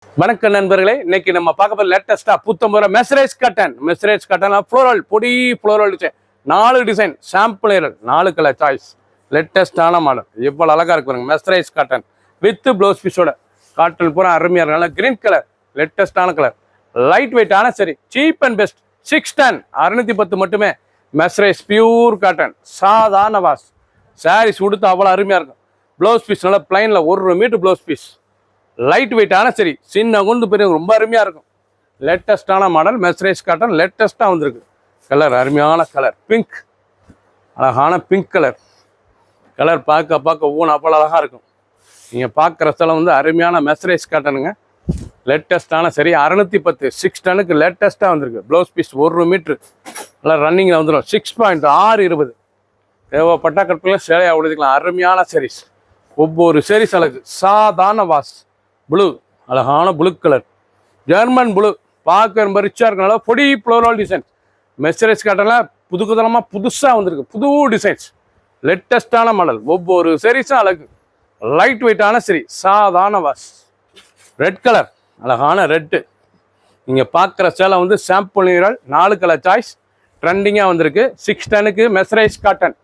வணக்கம் நண்பர்களே, இன்னைக்கு நம்ம பார்க்க போற லேட்டஸ்டா புத்தம்புற மெசரேஜ் கட்டன் ஃப்ளோரல் பொடி floral design 4 design sample 4 colour choice லேட்டஸ்டான மாடல். எவ்வளவு அழகா இருக்கு பாருங்க. மெசரேஜ் கட்டன் வித் ப்ளவுஸ் பீஸோட காட்டன் பூரா அருமையா இருக்கு. நல்ல கிரீன் கலர், லேட்டஸ்டான கலர், லைட் வெயிட்டான சரி, சீப் அண்ட் பெஸ்ட் 610 610 மட்டுமே. மெசரேஜ் பியூர் காட்டன் சாதாரண வாஷ் சாரீஸ் உடுத்து அவ்வளோ அருமையா இருக்கும். ப்ளவுஸ் பீஸ் நல்லா பிளைன்ல 1 மீட்டர் ப்ளவுஸ் பீஸ், லைட் வெயிட்டான சரி, சின்ன கொண்டு பெரிய ரொம்ப அருமையாக இருக்கும். லேட்டஸ்டான மாடல் மெசரேஜ் காட்டன் லேட்டஸ்ட்டாக வந்திருக்கு. கலர் அருமையான கலர், பிங்க், அழகான பிங்க் கலர். கலர் பார்க்க ஒவ்வொன்று அவ்வளோ அழகாக இருக்கும். நீங்கள் பார்க்குற ஸ்தலம் அருமையான மெசரேஜ் காட்டனுங்க. லேட்டஸ்ட்டான சரி 610 610க்கு லேட்டஸ்ட்டாக வந்திருக்கு. ப்ளவுஸ் பீஸ் 1 மீட்ரு நல்லா ரன்னிங்கில் வந்துடும். 6.620 தேவைப்பட்டா கற்பில் சேலையாக உடுத்திக்கலாம். அருமையான சரிஸ், ஒவ்வொரு சரிஸ் அழகு. சாதாரண வாஷ் ப்ளூ, அழகான ப்ளூ கலர், ஜெர்மன் ப்ளூ, பார்க்க ரொம்ப ரிச்சாக இருக்கனால பொடி ஃப்ளோரல் டிசைன்ஸ். மெசரேஜ் காட்டனில் புதுக்குதலமாக புதுசாக வந்திருக்கு. புது டிசைன்ஸ், லேட்டஸ்டான மாடல், ஒவ்வொரு சரிஸும் அழகு. லைட் வெயிட்டான சரி, சாதாரண வாஷ். ரெட் கலர், அழகான ரெட்டு. நீங்கள் பார்க்குற சேலை சாம்பிள் நீரல் 4 கலர் சாய்ஸ் ட்ரெண்டிங்காக வந்திருக்கு. 610க்கு mercerised cotton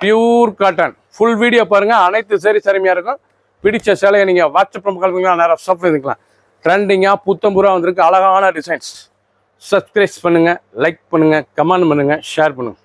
pure cotton. Full video பாருங்கள். அனைத்து சரிஸ் அருமையாக இருக்கும். பிடிச்ச சேலையை நீங்கள் வாட்ஸ்அப் கால் பண்ணிக்கலாம், நேரம் ஸ்டாப் பண்ணிக்கலாம். ட்ரெண்டிங்காக புத்தம்பூரா வந்திருக்கு. அழகான டிசைன்ஸ். சப்ஸ்கிரைப் பண்ணுங்கள், லைக் பண்ணுங்கள், கமெண்ட் பண்ணுங்கள், ஷேர் பண்ணுங்கள்.